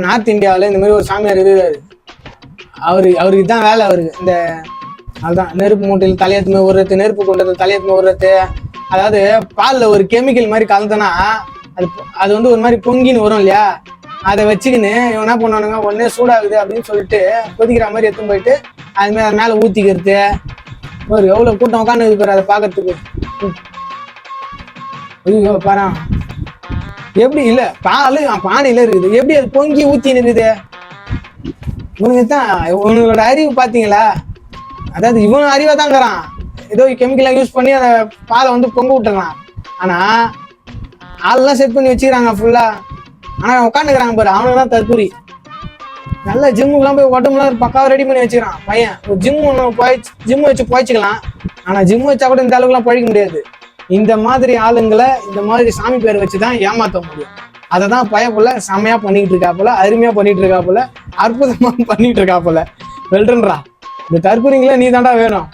North இந்தியாவில் இந்த மாதிரி ஒரு சாமியார் இருக்காரு. அவருக்கு தான் வேலை. அவருக்கு இந்த அதுதான் நெருப்பு மூட்டையில் தலையத்துமே விடுறது, நெருப்பு கொண்டது தலையத்துமே விடுறது. அதாவது பாலில் ஒரு கெமிக்கல் மாதிரி கலந்தனா அது வந்து ஒரு மாதிரி பொங்கின்னு வரும் இல்லையா, அதை வச்சுக்கின்னு இவன் என்ன பண்ணுவானுங்க, ஒன்னே சூடாகுது அப்படின்னு சொல்லிட்டு கொதிக்கிற மாதிரி எடுத்துன்னு போயிட்டு அது மேலே ஊற்றிக்கிறது. ஒரு எவ்வளோ கூட்டம் உட்காந்து இருக்கிற அதை பார்க்கறதுக்கு. ஐயோ பாரு எப்படி இல்லை, பானையில இருக்குது, எப்படி அது பொங்கி ஊத்தின்னு இருக்குது. இவனுக்கு தான் இவனோட அறிவு பார்த்தீங்களா? அதாவது இவன் அறிவா தாங்கிறான், ஏதோ கெமிக்கலாக யூஸ் பண்ணி அதை பாலை வந்து பொங்க விட்டுறான். ஆனால் ஆளெல்லாம் செட் பண்ணி வச்சுக்கிறாங்க ஃபுல்லாக. ஆனால் உட்காந்துக்கிறாங்க பாரு, அவனுக்கு தான் தற்கூரி. நல்ல ஜிம்முக்குலாம் போய் உடம்புலாம் பக்காவாக ரெடி பண்ணி வச்சுக்கிறான் பையன். ஒரு ஜிம் வச்சு போய்ச்சிக்கலாம். ஆனால் ஜிம் வச்சா கூட இந்த அளவுக்குலாம் பழிக்க முடியாது. இந்த மாதிரி ஆளுங்களை இந்த மாதிரி சாமி பேரை வச்சு தான் ஏமாற்ற முடியும். அதை தான் பயப்புல செம்மையாக பண்ணிட்டு இருக்காப்புல, அருமையாக பண்ணிட்டு இருக்காப்புல, அற்புதமாக பண்ணிட்டு இருக்காப்புல. வெல்றன்றா, இந்த தற்கூரிங்களே நீ தாண்டா வேணும்.